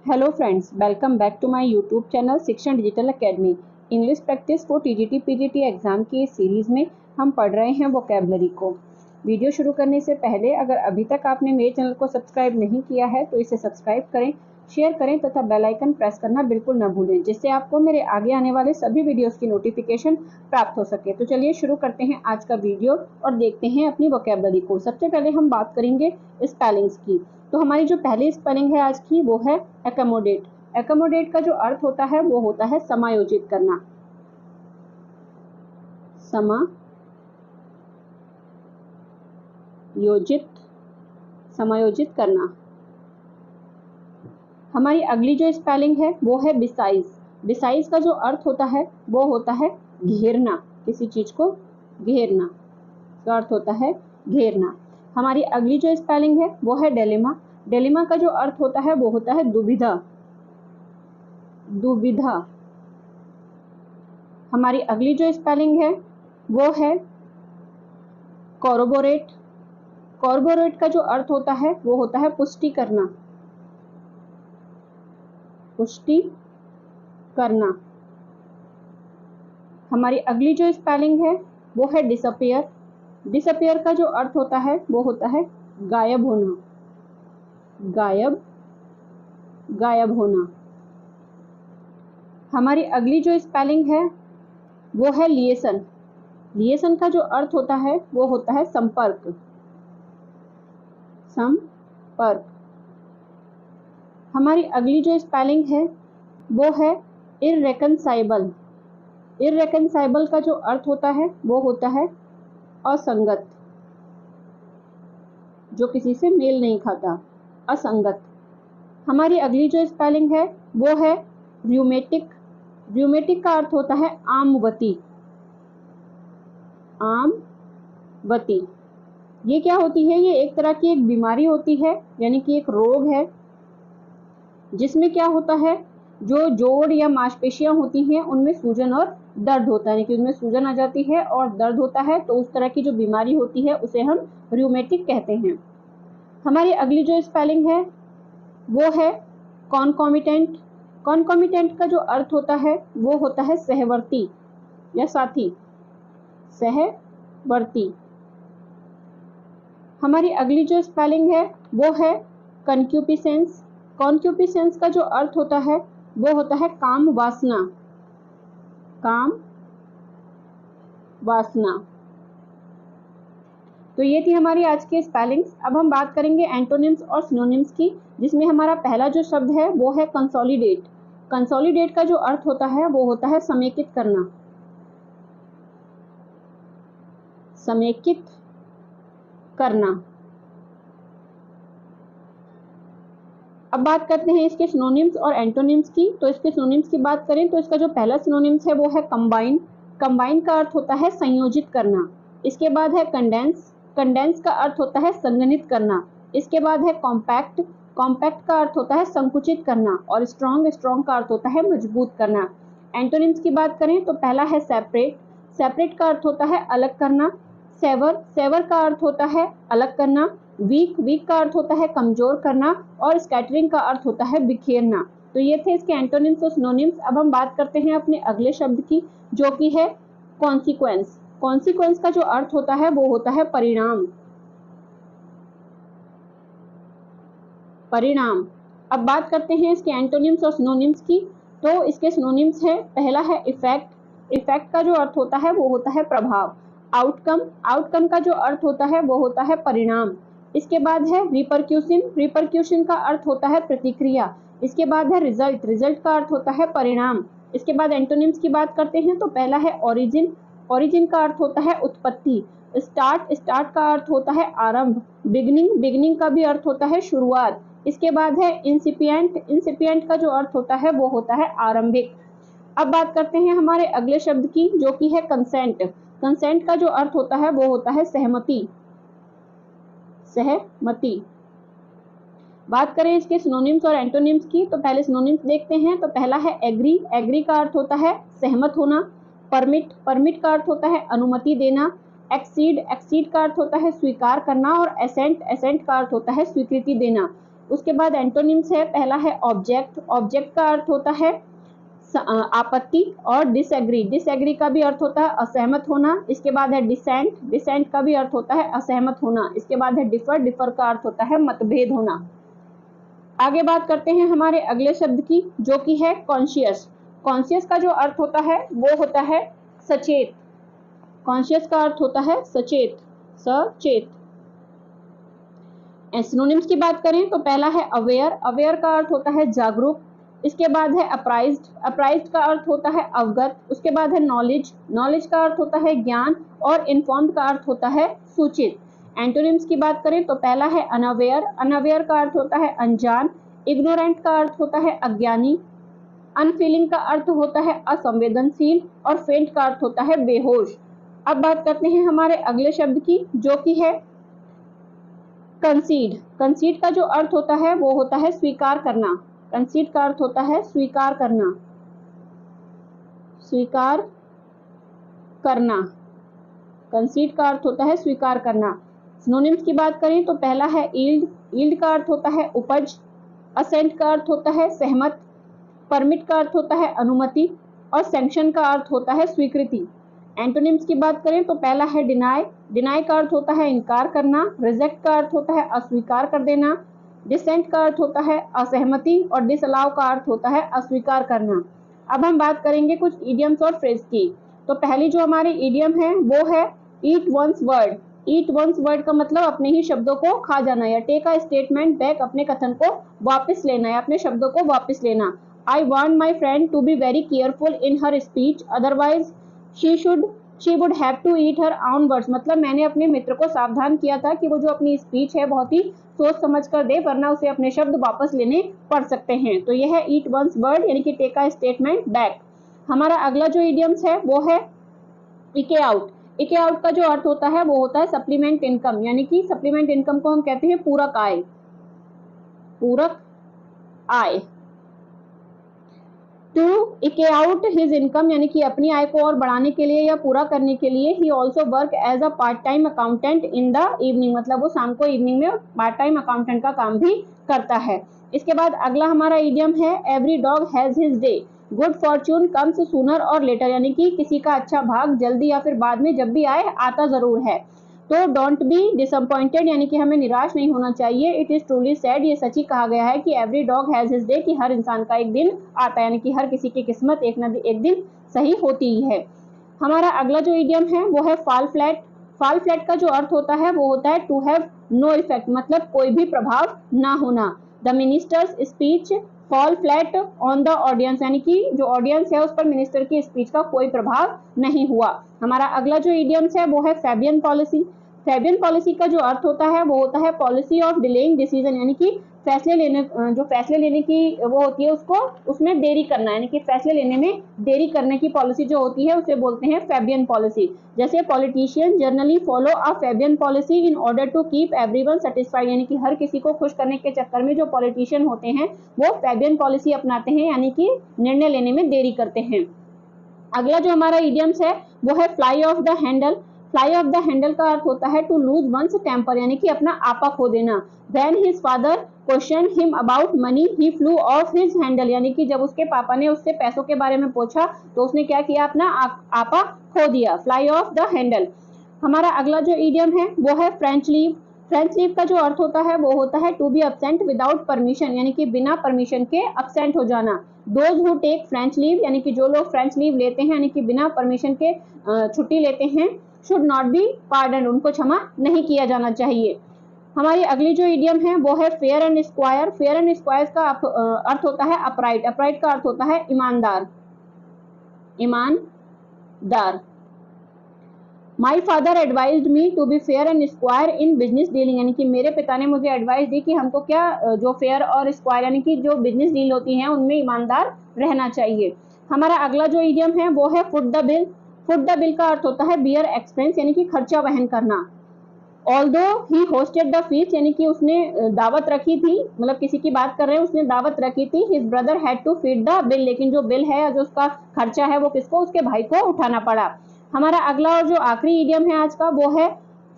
Hello friends, welcome back to my YouTube channel Shikshan digital academy. English practice for TGT PGT exam की इस series में हम पढ़ रहे हैं वोकैबुलरी को। वीडियो शुरू करने से पहले अगर अभी तक आपने मेरे चैनल को सब्सक्राइब नहीं किया है तो इसे सब्सक्राइब करें, शेयर करें तथा बेल आइकन प्रेस करना बिल्कुल न भूलें, जिससे आपको मेरे आगे आने वाले सभी वीडियोज़ की नोटिफिकेशन प्राप्त हो सके। तो चलिए शुरू करते हैं आज का वीडियो और देखते हैं अपनी वोकैबुलरी को। सबसे पहले हम बात करेंगे स्पेलिंग्स की। तो हमारी जो पहली स्पेलिंग है आज की वो है एकोमोडेट। एकोमोडेट का जो अर्थ होता है वो होता है समायोजित करना। समायोजित करना। हमारी अगली जो स्पेलिंग है वो है बिसाइज। बिसाइज का जो अर्थ होता है वो होता है घेरना, किसी चीज को घेरना, इसका अर्थ होता है घेरना। हमारी अगली जो स्पेलिंग है वो है डेलिमा। डेलिमा का जो अर्थ होता है वो होता है दुविधा। हमारी अगली जो स्पेलिंग है वो है कॉर्बोरेट। कॉर्बोरेट का जो अर्थ होता है वो होता है पुष्टि करना। हमारी अगली जो स्पेलिंग है वो है डिसअपियर। डिसअपियर का जो अर्थ होता है वो होता है गायब होना। गायब होना। हमारी अगली जो स्पेलिंग है वो है लिएसन। लिएसन का जो अर्थ होता है वो होता है संपर्क। हमारी अगली जो स्पेलिंग है वो है इररेकनसाइबल। इररेकनसाइबल का जो अर्थ होता है वो होता है असंगत, जो किसी से मेल नहीं खाता, असंगत। हमारी अगली जो स्पेलिंग है वो है र्यूमेटिक। र्यूमेटिक का अर्थ होता है आमवती। ये क्या होती है? ये एक तरह की एक बीमारी होती है, यानी कि एक रोग है जिसमें क्या होता है, जो जोड़ या मांसपेशियां होती हैं उनमें सूजन और दर्द होता है, यानी कि उनमें सूजन आ जाती है और दर्द होता है, तो उस तरह की जो बीमारी होती है उसे हम र्यूमेटिक कहते हैं। हमारी अगली जो स्पेलिंग है वो है कॉन्कॉमिटेंट। कॉन्कॉमिटेंट का जो अर्थ होता है वो होता है सहवर्ती या साथी, सहवर्ती। हमारी अगली जो स्पेलिंग है वो है कॉन्क्यूपिसेंस। कॉन्क्यूपिसेंस का जो अर्थ होता है वो होता है काम वासना। तो ये थी हमारी आज की स्पेलिंग्स। अब हम बात करेंगे एंटोनिम्स और सिनोनिम्स की, जिसमें हमारा पहला जो शब्द है वो है कंसोलिडेट। कंसोलिडेट का जो अर्थ होता है वो होता है समेकित करना। अब बात करते हैं इसके सिनोनिम्स और एंटोनिम्स की। तो इसके सिनोनिम्स की बात करें तो इसका जो पहला सिनोनिम्स है वो है कंबाइन। कंबाइन का अर्थ होता है संयोजित करना। इसके बाद है कंडेंस। कंडेंस का अर्थ होता है संघनित करना। इसके बाद है कॉम्पैक्ट। कॉम्पैक्ट का अर्थ होता है संकुचित करना। और स्ट्रॉन्ग। स्ट्रॉन्ग का अर्थ होता है मजबूत करना। एंटोनिम्स की बात करें तो पहला है सेपरेट। सेपरेट का अर्थ होता है अलग करना। सेवर। सेवर का अर्थ होता है अलग करना। वीक। वीक का अर्थ होता है कमजोर करना। और स्कैटरिंग का अर्थ होता है बिखेरना। तो ये थे इसके एंटोनिम्स और सिनोनिम्स। अब हम बात करते हैं अपने अगले शब्द की, जो कि है कॉन्सिक्वेंस। कॉन्सिक्वेंस का जो अर्थ होता है वो होता है परिणाम। अब बात करते हैं इसके एंटोनिम्स और सिनोनिम्स की। तो इसके सिनोनिम्स है, पहला है इफेक्ट। इफेक्ट का जो अर्थ होता है वो होता है प्रभाव। आउटकम। आउटकम का जो अर्थ होता है वो होता है परिणाम। इसके बाद है रिपरक्यूशन। रिपरक्यूशन का अर्थ होता है प्रतिक्रिया। इसके बाद है रिजल्ट। रिजल्ट का अर्थ होता है परिणाम। इसके बाद एंटोनिम्स की बात करते हैं तो पहला है ओरिजिन। ओरिजिन का अर्थ होता है उत्पत्ति। स्टार्ट। स्टार्ट का अर्थ होता है आरंभ। बिगनिंग। बिगनिंग का भी अर्थ होता है शुरुआत। इसके बाद है इंसिपिएंट। इंसिपिएंट का जो अर्थ होता है वो होता है आरंभिक। अब बात करते हैं हमारे अगले शब्द की, जो कि है कंसेंट। कंसेंट का जो अर्थ होता है वो होता है सहमति। बात करें इसके सिनोनिम्स और एंटोनिम्स की तो पहले सिनोनिम्स देखते हैं। तो पहला है एग्री। एग्री का अर्थ होता है सहमत होना। परमिट। परमिट का अर्थ होता है अनुमति देना। एक्सीड। एक्सीड का अर्थ होता है स्वीकार करना। और एसेंट। एसेंट का अर्थ होता है स्वीकृति देना। उसके बाद एंटोनिम्स है, पहला है ऑब्जेक्ट, ऑब्जेक्ट का अर्थ होता है आपत्ति और डिसएग्री, डिसएग्री का भी अर्थ होता है असहमत होना। इसके बाद है डिसेंट, डिसेंट का भी अर्थ होता है असहमत होना। इसके बाद है डिफर, डिफर का अर्थ होता है मतभेद होना। आगे बात करते हैं हमारे अगले शब्द की, जो कि है कॉन्शियस। कॉन्शियस का जो अर्थ होता है वो होता है सचेत, कॉन्शियस का अर्थ होता है सचेत, सचेत। सिनोनिम्स की बात करें तो पहला है अवेयर, अवेयर का अर्थ होता है जागरूक। इसके बाद है अप्राइज्ड, अप्राइज्ड का अर्थ होता है अवगत। उसके बाद है नॉलेज, नॉलेज का अर्थ होता है ज्ञान और इन्फॉर्म्ड का अर्थ होता है सूचित। एंटोनिम्स की बात करें तो पहला है अनअवेयर, अनअवेयर का अर्थ होता है अनजान। इग्नोरेंट का अर्थ होता है अज्ञानी। अनफीलिंग का अर्थ होता है असंवेदनशील और फेंट का अर्थ होता है बेहोश। अब बात करते हैं हमारे अगले शब्द की, जो कि है कंसीड। कंसीड का जो अर्थ होता है वो होता है स्वीकार करना, कंसीड का अर्थ होता है स्वीकार करना, स्वीकार करना, कंसीड का अर्थ होता है स्वीकार करना। सिनोनिम्स की बात करें तो पहला है यील्ड, यील्ड का अर्थ होता है उपज। असेंट का अर्थ होता है सहमत। परमिट का अर्थ होता है अनुमति और सैंक्शन का अर्थ होता है स्वीकृति। एंटोनिम्स की बात करें तो पहला है डिनाई, डिनाई का अर्थ होता है इनकार करना। रिजेक्ट का अर्थ होता है अस्वीकार कर देना। डिसेंट का अर्थ होता है असहमति और डिसअलाउ का अर्थ होता है अस्वीकार करना। अब हम बात करेंगे कुछ इडियम्स और फ्रेज की। तो पहली जो हमारी इडियम है वो है ईट वंस वर्ड। ईट वंस वर्ड का मतलब अपने ही शब्दों को खा जाना या टेक अ स्टेटमेंट बैक, अपने कथन को वापस लेना या अपने शब्दों को वापस लेना। I want my friend to be very careful in her speech, otherwise she would have to eat her own words। मतलब मैंने अपने मित्र को सावधान किया था कि वो जो अपनी स्पीच है बहुत ही सोच समझ कर दे, वरना उसे अपने शब्द वापस लेने पड़ सकते हैं। तो यह है ईट वंस वर्ड यानी कि टेक अ स्टेटमेंट बैक। हमारा अगला जो इडियम्स है वो है इके आउट। इके आउट का जो अर्थ होता है वो होता है सप्लीमेंट इनकम, यानी कि सप्लीमेंट इनकम को हम कहते हैं पूरक आय, पूरक आय। टू इके आउट हिज इनकम यानी कि अपनी आय को और बढ़ाने के लिए या पूरा करने के लिए he also work as a part time accountant in the evening, मतलब वो शाम को इवनिंग में पार्ट टाइम अकाउंटेंट का काम भी करता है। इसके बाद अगला हमारा इडियम है every dog has his day, good Fortune comes sooner और लेटर, यानी कि किसी का अच्छा भाग जल्दी या फिर बाद में जब भी आए आता जरूर है। तो डोंट बी डिसअपॉइंटेड यानी कि हमें निराश नहीं होना चाहिए। इट इज ट्रूली सैड, ये सच ही कहा गया है कि every dog has his day, कि हर इंसान का एक दिन आता है, यानी कि हर किसी की किस्मत एक न एक दिन सही होती ही है। हमारा अगला जो इडियम है वो है फॉल फ्लैट। फॉल फ्लैट का जो अर्थ होता है वो होता है टू हैव नो इफेक्ट, मतलब कोई भी प्रभाव ना होना। The ministers speech fall flat on the audience, यानी कि जो ऑडियंस है उस पर मिनिस्टर की स्पीच का कोई प्रभाव नहीं हुआ। हमारा अगला जो इडियम्स है वो है फैबियन पॉलिसी। फैबियन पॉलिसी का जो अर्थ होता है वो होता है पॉलिसी ऑफ डिलेइंग डिसीजन, यानी कि फैसले लेने, जो फैसले लेने की वो होती है उसको उसमें देरी करना, यानी कि फैसले लेने में देरी करने की पॉलिसी जो होती है उसे बोलते हैं फैबियन पॉलिसी। जैसे politician generally follow a Fabian policy in order to keep everyone satisfied, यानी कि हर किसी को खुश करने के चक्कर में जो पॉलिटिशियन होते हैं वो फैबियन पॉलिसी अपनाते हैं, यानी कि निर्णय लेने में देरी करते हैं। अगला जो हमारा इडियम्स है वो है fly of the handle. Fly of the handle का अर्थ होता है टू लूज वंस टेम्पर, यानी कि अपना आपा खो देना। When his father question him about money he flew off his handle, यानी कि जब उसके पापा ने उससे पैसों के बारे में पूछा तो उसने क्या किया, अपना आपा खो दिया। Fly of the handle. हमारा अगला जो इडियम है वो है फ्रेंच लीव। फ्रेंच लीव का जो अर्थ होता है वो होता है to be absent without permission, यानी कि बिना परमिशन के अब्सेंट हो जाना। Those who take French leave, यानी कि जो लोग फ्रेंच लीव लेते हैं यानी कि बिना परमिशन के छुट्टी लेते हैं, शुड नॉट बी पार्डन, उनको क्षमा नहीं किया जाना चाहिए। हमारी अगली जो इडियम है वो है fair and square. Fair and square का अर्थ होता है अपराइट। अपराइट का अर्थ होता है ईमानदार, ईमानदार। My father advised me to be fair and square in business dealing, यानी कि मेरे पिता ने मुझे एडवाइस दी कि हमको क्या जो फेयर और स्क्वायर यानी कि जो बिजनेस डील होती हैं उनमें ईमानदार रहना चाहिए। हमारा अगला जो इडियम है वो है foot the bill. Foot the bill का अर्थ होता है बियर एक्सपेंस, यानी कि खर्चा वहन करना। Although he hosted the feast, यानी कि उसने दावत रखी थी, मतलब किसी की बात कर रहे हैं, उसने दावत रखी थी। His brother had to feed the bill, लेकिन जो बिल है जो उसका खर्चा है वो किसको, उसके भाई को उठाना पड़ा। हमारा अगला और जो आखिरी इडियम है आज का वो है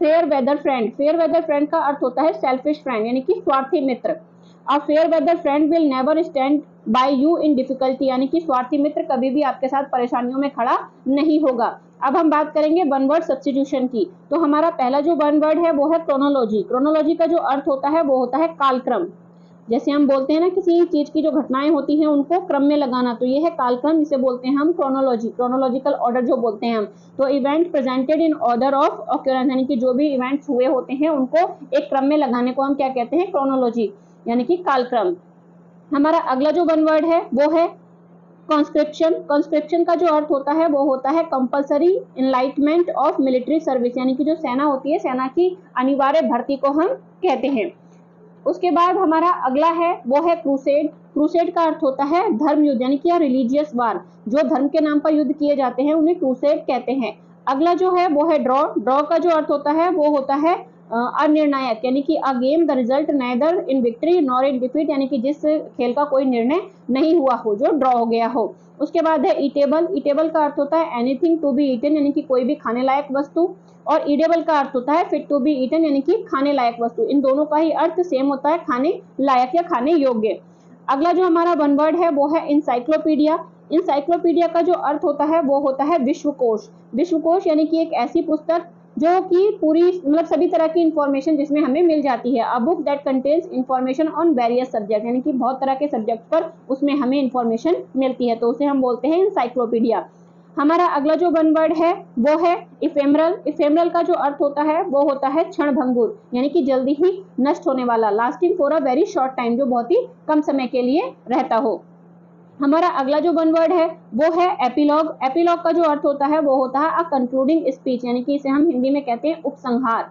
fair weather friend. Fair weather friend का अर्थ होता है सेल्फिश फ्रेंड, यानी कि स्वार्थी मित्र। A fair weather friend will never stand by you in difficulty, यानी कि स्वार्थी मित्र कभी भी आपके साथ परेशानियों में खड़ा नहीं होगा। अब हम बात करेंगे वन वर्ड सब्स्टिट्यूशन की। तो हमारा पहला जो वन वर्ड है वो है क्रोनोलॉजी। क्रोनोलॉजी का जो अर्थ होता है वो होता है कालक्रम। जैसे हम बोलते हैं ना किसी चीज की जो घटनाएं होती हैं उनको क्रम में लगाना, तो ये है कालक्रम, जिसे बोलते हैं हम क्रोनोलॉजी, क्रोनोलॉजिकल ऑर्डर जो बोलते हैं हम। तो event presented in order of occurrence, यानी कि जो भी इवेंट्स हुए होते हैं उनको एक क्रम में लगाने को हम क्या कहते हैं, क्रोनोलॉजी, यानी कि कालक्रम। हमारा अगला जो वन वर्ड है वो है कॉन्स्क्रिप्शन। कॉन्स्क्रिप्शन का जो अर्थ होता है वो होता है compulsory enlightenment of military service, यानी कि जो सेना होती है, सेना की अनिवार्य भर्ती को हम कहते हैं। उसके बाद हमारा अगला है वो है क्रूसेड। क्रूसेड का अर्थ होता है धर्म युद्ध, यानी कि रिलीजियस वार, जो धर्म के नाम पर युद्ध किए जाते हैं उन्हें क्रूसेड कहते हैं। अगला जो है वो है ड्रॉ। ड्रॉ का जो अर्थ होता है वो होता है अनिर्णायक, यानी कि a game the result neither in victory nor in defeat, यानी कि जिस खेल का कोई निर्णय नहीं हुआ हो, जो ड्रॉ हो गया हो। उसके बाद है ईटेबल। ईटेबल का अर्थ होता है एनीथिंग टू बी ईटन, यानी कि कोई भी खाने लायक वस्तु। और ईडेबल का अर्थ होता है फिट टू बी ईटन, यानी कि खाने लायक वस्तु। इन दोनों का ही अर्थ सेम होता है, खाने लायक या खाने योग्य। अगला जो हमारा वन वर्ड है वो है इंसाइक्लोपीडिया। इंसाइक्लोपीडिया का जो अर्थ होता है वो होता है विश्वकोश। विश्वकोश यानी कि एक ऐसी पुस्तक जो कि पूरी मतलब सभी तरह की इंफॉर्मेशन जिसमें हमें मिल जाती है। A book that contains information on various subject, यानी कि बहुत तरह के सब्जेक्ट पर उसमें हमें इंफॉर्मेशन मिलती है, तो उसे हम बोलते हैं इंसाइक्लोपीडिया। हमारा अगला जो वन वर्ड है वो है इफेमरल। इफेमरल का जो अर्थ होता है वो होता है क्षणभंगुर, यानी कि जल्दी ही नष्ट होने वाला, lasting for a very short time, जो बहुत ही कम समय के लिए रहता हो। हमारा अगला जो वन वर्ड है वो है एपिलॉग। एपिलॉग का जो अर्थ होता है वो होता है अ कंक्लूडिंग स्पीच, यानी कि इसे हम हिंदी में कहते हैं उपसंहार।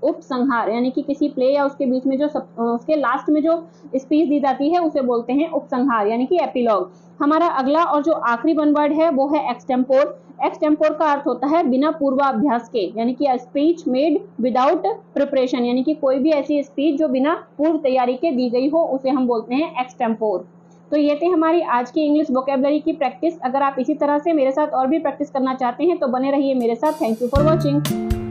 उपसंहार यानी कि किसी प्ले या उसके बीच में जो उसके लास्ट में जो स्पीच दी जाती है उसे बोलते हैं उपसंहार, यानी कि एपिलॉग। हमारा अगला और जो आखिरी वन वर्ड है वो है एक्सटेम्पोर। एक्सटेम्पोर का अर्थ होता है बिना पूर्वाभ्यास के, यानी कि स्पीच मेड विदाउट प्रिपरेशन, यानी कि कोई भी ऐसी स्पीच जो बिना पूर्व तैयारी के दी गई हो उसे हम बोलते हैं एक्सटेम्पोर। तो ये थी हमारी आज की इंग्लिश वोकेबलरी की प्रैक्टिस। अगर आप इसी तरह से मेरे साथ और भी प्रैक्टिस करना चाहते हैं तो बने रहिए मेरे साथ। Thank you for watching.